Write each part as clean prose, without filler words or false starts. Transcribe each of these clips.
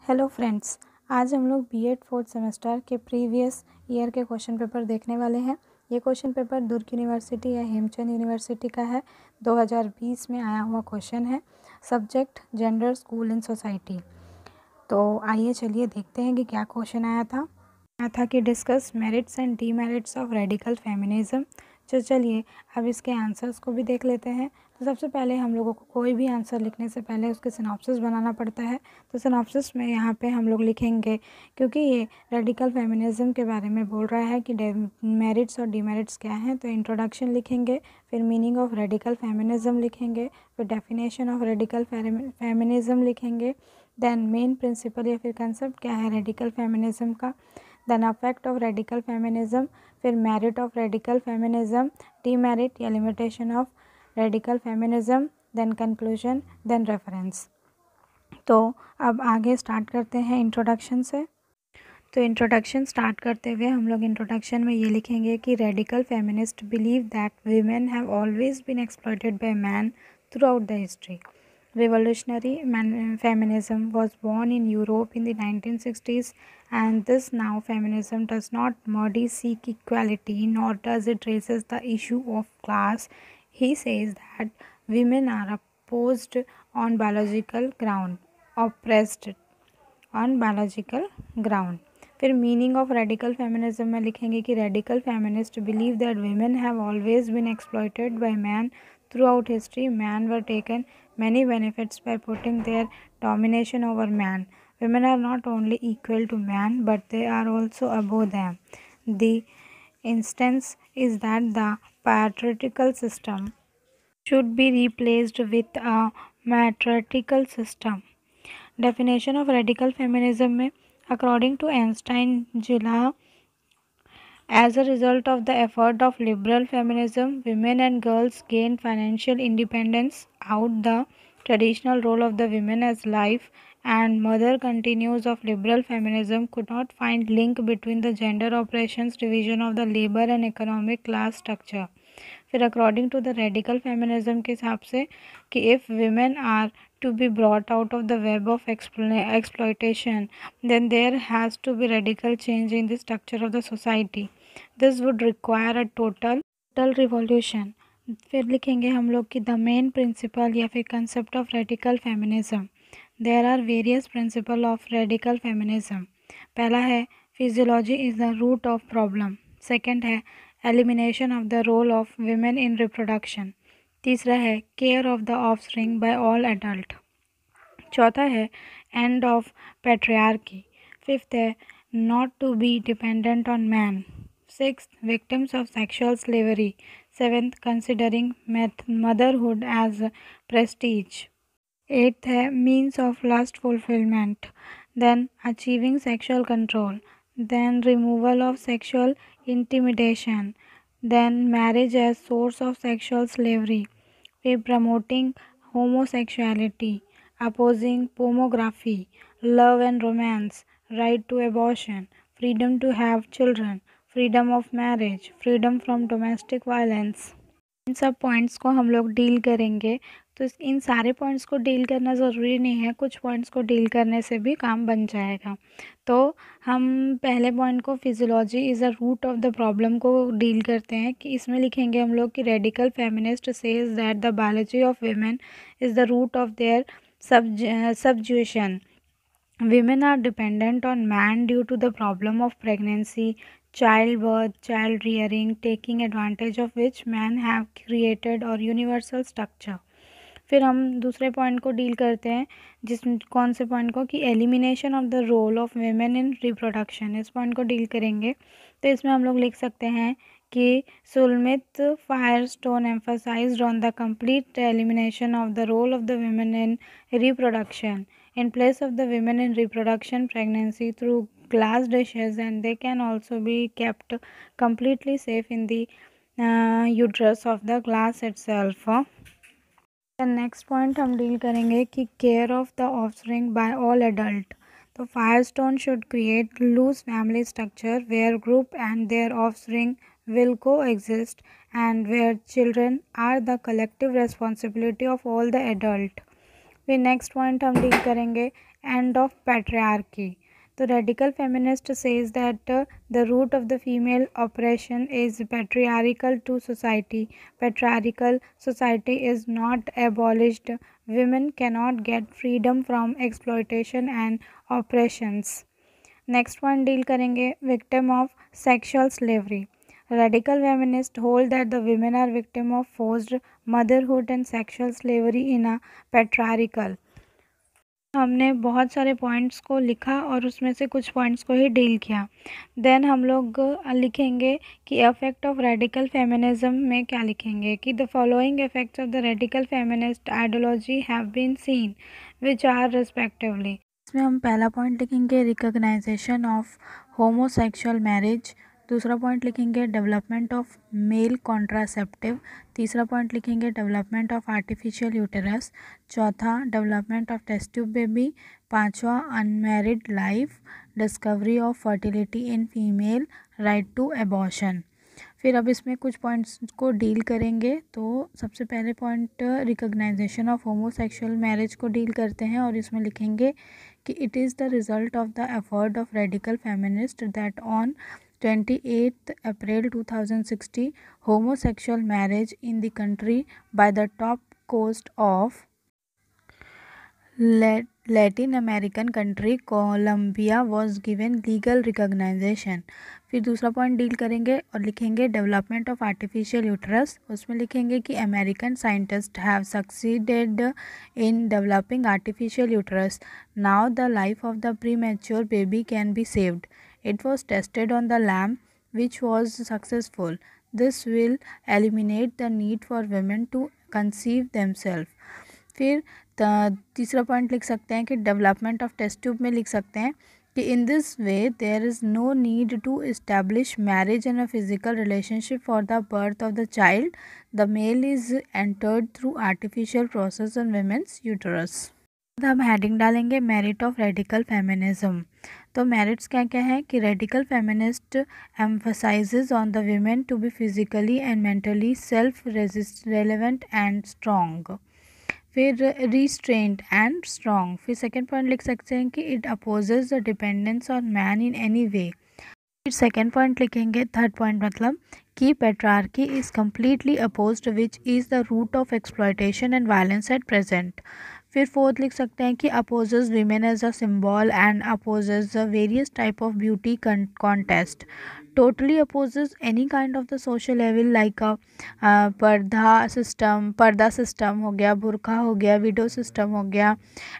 Hello friends, आज हम लोग बीएड फोर्थ सेमेस्टर के प्रीवियस ईयर के क्वेश्चन पेपर देखने वाले हैं। ये क्वेश्चन पेपर दुर्ग यूनिवर्सिटी या हेमचंद यूनिवर्सिटी का है। 2020 में आया हुआ क्वेश्चन है। Subject gender, school and society. तो आइए चलिए देखते हैं कि क्या क्वेश्चन आया था कि discuss merits and demerits of radical feminism. तो चलिए अब इसके आंसर्स को भी देख लेते हैं। तो सबसे पहले हम लोगों को कोई भी आंसर लिखने से पहले उसके सिनॉप्सिस बनाना पड़ता है। तो सिनॉप्सिस में यहाँ पे हम लोग लिखेंगे, क्योंकि ये रेडिकल फेमिनिज्म के बारे में बोल रहा है कि मेरिट्स और डीमेरिट्स क्या हैं। तो इंट्रोडक्शन लिखेंगे, फिर मीनिंग ऑफ रेडिकल फेमिनिज्म लिखेंगे, फिर डेफिनेशन ऑफ रेडिकल फेमिनिज्म लिखेंगे, देन मेन प्रिंसिपल या फिर कंसेप्ट क्या है रेडिकल फेमिनिज्म का, then effect of radical feminism, फिर merit of radical feminism, demerit या limitation of radical feminism, then conclusion, then reference. तो अब आगे स्टार्ट करते हैं इंट्रोडक्शन से। तो इंट्रोडक्शन स्टार्ट करते हुए हम लोग इंट्रोडक्शन में ये लिखेंगे कि radical feminist believe that women have always been exploited by man throughout the history. Revolutionary feminism was born in Europe in the 1960s, and this now feminism does not merely seek equality, nor does it raises the issue of class. He says that women are opposed on biological ground, oppressed on biological ground. फिर meaning of radical feminism में लिखेंगे कि radical feminist believe that women have always been exploited by man throughout history. Men were taken many benefits by putting their domination over man. Women are not only equal to man, but they are also above them. The instance is that the patriarchal system should be replaced with a matriarchal system. Definition of radical feminism में according to Einstein Gila, as a result of the effort of liberal feminism, women and girls gained financial independence out the traditional role of the women as life and mother continues of liberal feminism could not find link between the gender oppressions, division of the labor and economic class structure. फिर according to the radical feminism के हिसाब से कि if women are to be brought out of the web of exploitation, then there has to be radical change in the structure of the society. This would require a total revolution. फिर लिखेंगे हम लोग कि the main principle या फिर concept of radical feminism. There are various principle of radical feminism. पहला है physiology is the root of problem. Second है elimination of the role of women in reproduction. तीसरा है care of the offspring by all adult. चौथा है end of patriarchy. Fifth है not to be dependent on man. Sixth victims of sexual slavery. Seventh considering motherhood as prestige. Eighth है means of lust fulfilment. Then achieving sexual control. Then removal of sexual intimidation. Then marriage as source of sexual slavery. फिर promoting homosexuality, opposing pornography, love and romance, right to abortion, freedom to have children, freedom of marriage, freedom from domestic violence. इन सब points को हम लोग deal करेंगे. तो इन सारे points को deal करना ज़रूरी नहीं है, कुछ पॉइंट्स को डील करने से भी काम बन जाएगा. तो हम पहले पॉइंट को physiology is a root of the problem को डील करते हैं. कि इसमें लिखेंगे हम लोग कि radical feminist says that the biology of women is the root of their subjuation. Women are dependent on man due to the problem of pregnancy, childbirth, child rearing, taking advantage of which men have created or universal structure. फिर हम दूसरे point को deal करते हैं, कौन से point को कि elimination of the role of women in reproduction. इस पॉइंट को डील करेंगे. तो इसमें हम लोग लिख सकते हैं कि Shulamith Firestone emphasized on the complete elimination of the role of the women in reproduction. In place of the women in reproduction, pregnancy through glass dishes, and they can also be kept completely safe in the uterus of the glass itself. The next point हम deal करेंगे कि care of the offspring by all adult. तो Firestone should create loose family structure where group and their offspring will coexist and where children are the collective responsibility of all the adult. फिर next point हम deal करेंगे end of patriarchy. The radical feminist says that the root of the female oppression is patriarchal to society. Patriarchal society is not abolished. Women cannot get freedom from exploitation and oppressions. Next one deal करेंगे victim of sexual slavery. Radical feminist hold that the women are victim of forced motherhood and sexual slavery in a patriarchal. हमने बहुत सारे points को लिखा और उसमें से कुछ पॉइंट्स को ही डील किया. देन हम लोग लिखेंगे कि इफेक्ट ऑफ रेडिकल फेमिनिज्म में क्या लिखेंगे कि the following effects of the radical feminist ideology have been seen which are respectively. इसमें हम पहला पॉइंट लिखेंगे रिकॉग्नाइजेशन ऑफ होमोसेक्सुअल मैरिज. दूसरा पॉइंट लिखेंगे डेवलपमेंट ऑफ मेल कॉन्ट्रासेप्टिव. तीसरा पॉइंट लिखेंगे डेवलपमेंट ऑफ आर्टिफिशियल यूटेरस. चौथा development of test tube baby. पांचवा unmarried life, discovery of fertility in female, right to abortion. फिर अब इसमें कुछ पॉइंट्स को डील करेंगे. तो सबसे पहले point recognisation of homosexual marriage को डील करते हैं और इसमें लिखेंगे कि it is the result of the effort of radical feminist that on 28 April 2060 homosexual marriage in the country by the top coast of Latin American country Colombia was given legal recognition. फिर दूसरा point deal करेंगे और लिखेंगे development of artificial uterus. उसमें लिखेंगे कि American scientist have succeeded in developing artificial uterus. Now the life of the pre mature baby can be saved. It was tested on the lamb, which was successful. This will eliminate the need for women to conceive themselves. फिर तीसरा point लिख सकते हैं कि development of test tube में लिख सकते हैं कि in this way there is no need to establish marriage in a physical relationship for the birth of the child. The male is entered through artificial process in women's uterus. हम heading डालेंगे merit of radical feminism. तो merits क्या क्या है कि radical feminist emphasises on the women to be physically and mentally self relevant and strong. फिर restraint and strong. फिर second point लिख सकते हैं कि it opposes the dependence on man in any way. फिर सेकेंड पॉइंट लिखेंगे, third point मतलब कि patriarchy is completely opposed which is the root of exploitation and violence at present. फिर फोर्थ लिख सकते हैं कि opposes women as a symbol and opposes various type of beauty contest. Totally opposes any kind of the social level like पर्दा system हो गया, बुरखा हो गया, विडो सिस्टम हो गया,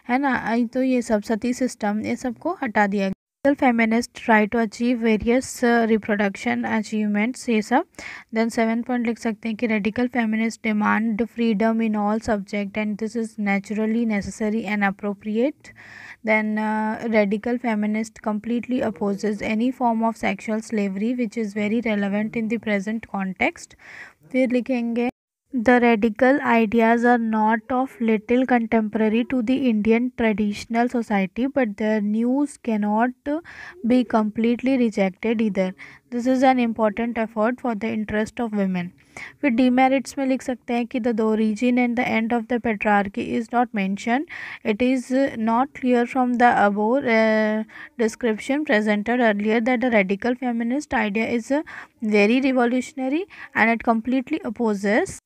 है ना. तो ये सब सती सिस्टम, ये सबको हटा दिया. Feminist try to achieve various reproduction achievements, ये सब. देन सेवन पॉइंट लिख सकते हैं कि radical feminist demand freedom in all subject and this is naturally necessary and appropriate. Then radical feminist completely opposes any form of sexual slavery which is very relevant in the present context. फिर लिखेंगे the radical ideas are not of little contemporary to the Indian traditional society, but their news cannot be completely rejected either. This is an important effort for the interest of women. फिर demerits में लिख सकते हैं कि the origin and the end of the patriarchy is not mentioned. It is not clear from the above description presented earlier that the radical feminist idea is very revolutionary and it completely opposes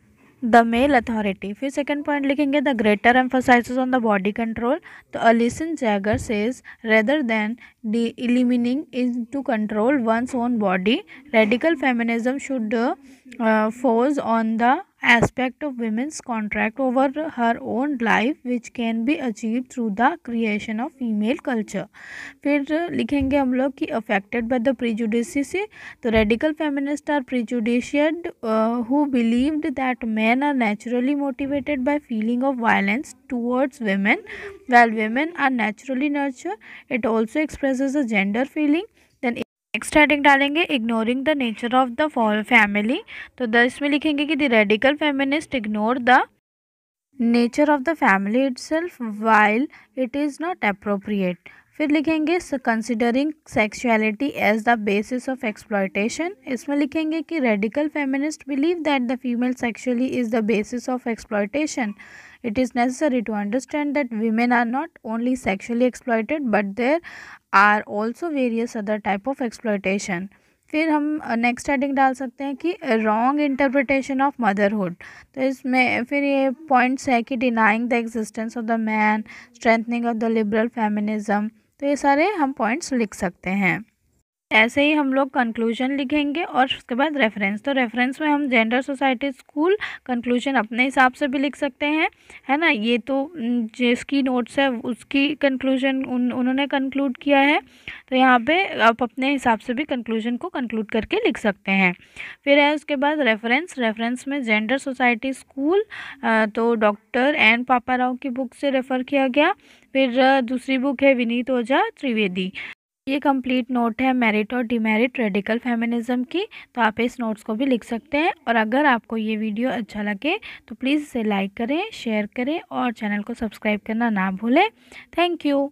the male authority. फिर second point लिखेंगे the greater emphasizes on the body control. तो Alison Jaggar says rather than eliminating is to control one's own body. Radical feminism should focus on the aspect of women's contract over her own life which can be achieved through the creation of female culture. फिर लिखेंगे हम लोग कि affected by the prejudices. तो radical feminists are prejudiced who believed that men are naturally motivated by feeling of violence towards women while women are naturally nurtured. It also expresses a gender feeling. Then next heading डालेंगे ignoring the nature of the family. तो इसमें लिखेंगे कि the radical feminist ignore the nature of the family itself while it is not appropriate. फिर लिखेंगे considering sexuality as the basis of exploitation. इसमें लिखेंगे कि radical feminist believe that the female sexually is the basis of exploitation. It is necessary to understand that women are not only sexually exploited but there are also various other type of exploitation। फिर हम next heading डाल सकते हैं कि wrong interpretation of motherhood. तो इसमें फिर ये पॉइंट्स है कि denying the existence of the man, strengthening of the liberal feminism. तो ये सारे हम पॉइंट्स लिख सकते हैं। ऐसे ही हम लोग कंक्लूजन लिखेंगे और उसके बाद रेफरेंस। तो रेफरेंस में हम जेंडर सोसाइटी स्कूल कंक्लूजन अपने हिसाब से भी लिख सकते हैं, है ना। ये तो जिसकी नोट्स है उसकी कंक्लूजन उन्होंने कंक्लूड किया है, तो यहाँ पे आप अपने हिसाब से भी कंक्लूजन को कंक्लूड करके लिख सकते हैं। फिर है उसके बाद रेफरेंस। रेफरेंस में जेंडर सोसाइटी स्कूल तो डॉक्टर एन पापाराव की बुक से रेफ़र किया गया। फिर दूसरी बुक है विनीत ओझा त्रिवेदी। ये कंप्लीट नोट है मेरिट और डिमेरिट रेडिकल फेमिनिज्म की। तो आप इस नोट्स को भी लिख सकते हैं। और अगर आपको ये वीडियो अच्छा लगे तो प्लीज़ इसे लाइक करें, शेयर करें और चैनल को सब्सक्राइब करना ना भूलें। Thank you.